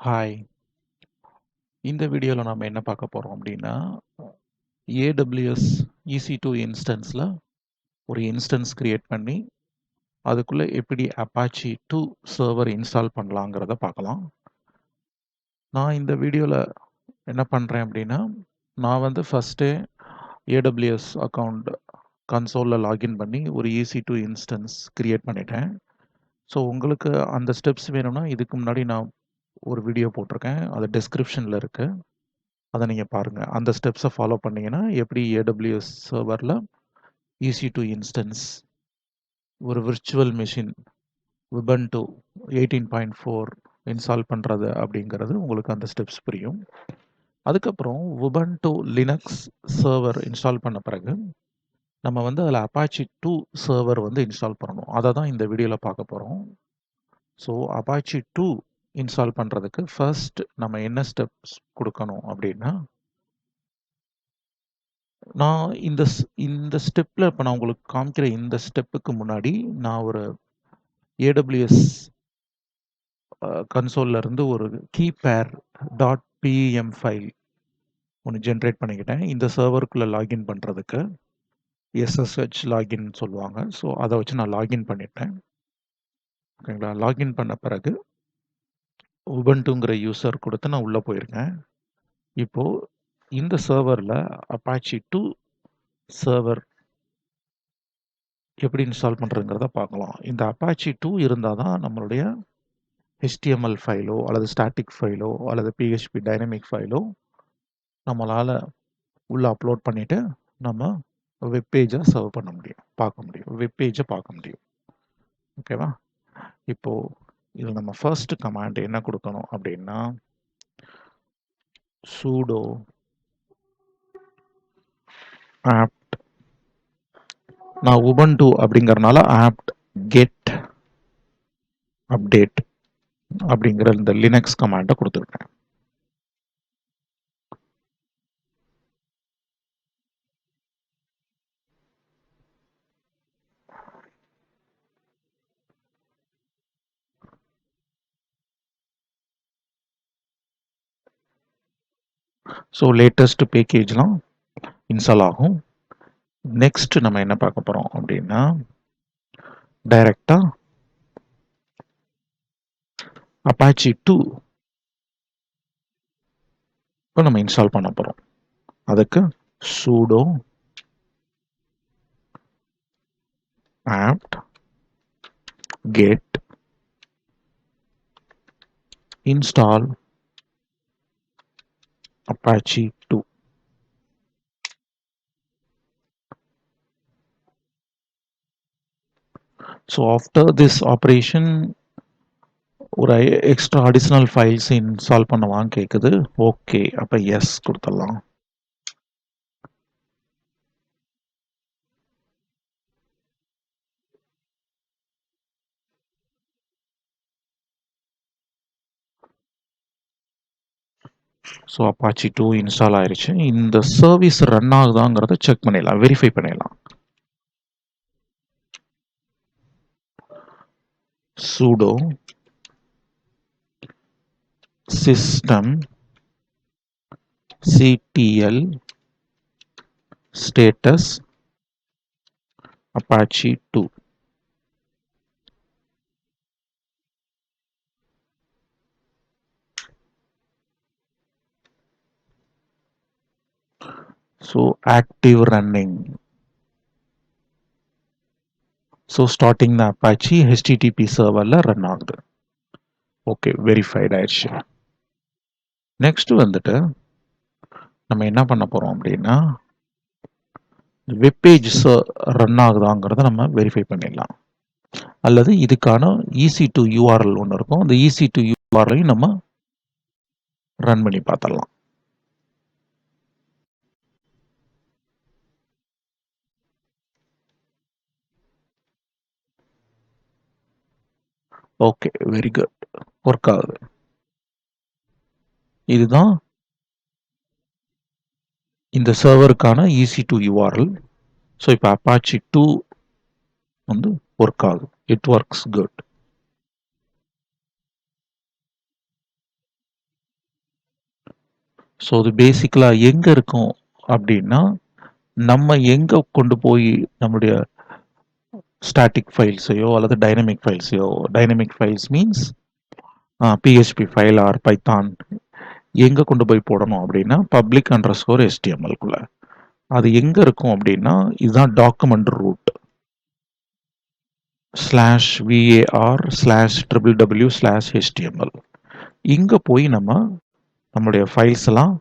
Hi. இந்த வீடியோல நாம என்ன பார்க்க போறோம் அப்படின்னா, AWS EC2 இன்ஸ்டன்ஸ்ல ஒரு இன்ஸ்டன்ஸ் கிரியேட் பண்ணி, அதுக்குள்ள எப்படி Apache 2 சர்வர் இன்ஸ்டால் பண்ணலாங்கிறத பார்க்கலாம். நான் இந்த வீடியோல என்ன பண்றேன் அப்படின்னா, நான் வந்து ஃபர்ஸ்ட்டே AWS அக்கவுண்ட் கன்சோல்ல லாகின் பண்ணி ஒரு EC2 இன்ஸ்டன்ஸ் கிரியேட் பண்ணிட்டேன். ஸோ உங்களுக்கு அந்த ஸ்டெப்ஸ் வேணும்னா, இதுக்கு முன்னாடி நான் ஒரு வீடியோ போட்டிருக்கேன். அது டிஸ்கிரிப்ஷன்ல இருக்கு. அத நீங்க பாருங்க. அந்த ஸ்டெப்ஸ ஃபாலோ பண்ணீங்கன்னா, எப்படி AWS சர்வர்ல EC2 இன்ஸ்டன்ஸ் ஒரு விர்ச்சுவல் மெஷின் Ubuntu 18.4 இன்ஸ்டால் பண்றது அப்படிங்கிறது உங்களுக்கு அந்த ஸ்டெப்ஸ் புரியும். அதுக்கப்புறம் Ubuntu லினக்ஸ் சர்வர் இன்ஸ்டால் பண்ண பிறகு, நம்ம வந்து அதில Apache 2 சர்வர் வந்து இன்ஸ்டால் பண்ணணும். அத தான் இந்த வீடியோல பார்க்க போறோம். ஸோ Apache 2 இன்ஸ்டால் பண்றதுக்கு ஃபர்ஸ்ட் நம்ம என்ன ஸ்டெப்ஸ் குடுக்கணும் அப்படின்னா, நான் இந்த ஸ்டெப்ல இப்ப நான் உங்களுக்கு காமிக்கிற இந்த ஸ்டெப்புக்கு முன்னாடி, நான் ஒரு AWS கன்சோல்ல இருந்து ஒரு கீ பேர் டாட் பிஎம் ஃபைல் ஒண்ணு ஜெனரேட் பண்ணிக்கிட்டேன். இந்த சர்வருக்குள்ள லாகின் பண்றதுக்கு. SSH லாகின் சொல்லுவாங்க. ஸோ அத வச்சு நான் லாகின் பண்ணிட்டேன். ஓகேங்களா? லாகின் பண்ண பிறகு உபுண்டுங்கிற யூசர் குடுத்து நான் உள்ள போயிருக்கேன். இப்போ இந்த சர்வர்ல Apache 2 சர்வர் எப்படி இன்ஸ்டால் பண்றதுங்கிறத பார்க்கலாம். இந்த Apache 2 இருந்தா தான் நம்மளுடைய HTML ஃபைலோ அல்லது ஸ்டாட்டிக் ஃபைலோ அல்லது PHP டைனமிக் ஃபைலோ நம்மளால உள்ள அப்லோட் பண்ணிட்டு நம்ம வெப் பேஜ சர்வ் பண்ண முடியும். பார்க்க முடியும். வெப் பேஜ பார்க்க முடியும். ஓகேவா? இப்போ இதுல நம்ம ஃபர்ஸ்ட் கமாண்ட் என்ன குடுக்கணும் அப்படின்னா, sudo apt நான் Ubuntu அப்படிங்கறனால apt get update அப்படிங்கிற இந்த லினக்ஸ் கமாண்ட குடுத்துருக்கேன். ஸோ லேட்டஸ்ட் பேக்கேஜ்லாம் இன்ஸ்டால் ஆகும். நெக்ஸ்ட் நம்ம என்ன பார்க்க போறோம் அப்படின்னா, டைரக்ட்டா Apache 2 இப்ப நம்ம இன்ஸ்டால் பண்ண போறோம். அதுக்கு sudo apt get install Apache 2. So after this operation ஒரு எக்ஸ்ட்ரா அடிஷனல் ஃபைல்ஸ் இன்ஸ்டால் பண்ணவான்னு கேக்குது. ஓகே. அப்ப எஸ் குடுத்துடலாம். ஸோ Apache 2 இன்ஸ்டால் ஆயிருச்சு. இந்த சர்வீஸ் ரன் ஆகுதாங்கிறத செக் பண்ணிடலாம். வெரிஃபை பண்ணிடலாம். sudo system ctl status Apache 2. So active running. So starting the Apache HTTP serverல ரன் ஆகுது. ஓகே. வெரிஃபைட் ஆயிடுச்சு. நெக்ஸ்ட் வந்துட்டு நம்ம என்ன பண்ண போறோம் அப்படின்னா, வெப் பேஜ் ரன் ஆகுதாங்கிறத நம்ம வெரிஃபை பண்ணிடலாம். அல்லது இதுக்கான EC2 URL ஒன்று இருக்கும். அந்த EC2 URL-ஐயும் நம்ம ரன் பண்ணி பார்த்துடலாம். ஓகே. Very good. ஒர்க் ஆகுது. இதுதான் இந்த சர்வருக்கான EC2 URL. ஸோ இப்போ Apache 2 வந்து ஒர்க் ஆகுது. It works good. ஸோ அது பேசிக்கலா எங்க இருக்கும் அப்படின்னா, நம்ம எங்க கொண்டு போய் நம்முடைய ஸ்டாட்டிக் ஃபைல்ஸையோ அல்லது டைனமிக் ஃபைல்ஸையோ dynamic files means PHP file or Python எங்க கொண்டு போய் போடணும் அப்படின்னா பப்ளிக் அண்டர்ஸ்கோர் HTML-க்குள்ள. அது எங்க இருக்கும் அப்படின்னா, இதுதான் டாக்குமெண்ட் ரூட் /var/www/html. இங்க போய் நம்முடைய ஃபைல்ஸ் எல்லாம்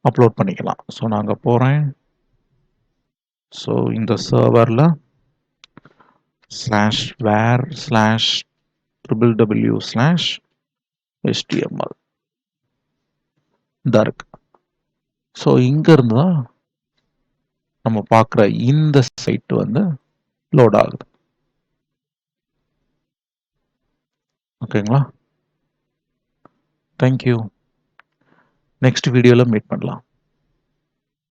அப்லோட் பண்ணிக்கலாம். ஸோ நான் அங்க போறேன். ஸோ இந்த சர்வர்ல /var/www/html இதா இருக்கு. ஸோ இங்க இருந்து தான் நம்ம பார்க்குற இந்த சைட் லோட் ஆகுது. ஓகேங்களா? தேங்க்யூ. நெக்ஸ்ட் வீடியோல மீட் பண்ணலாம்.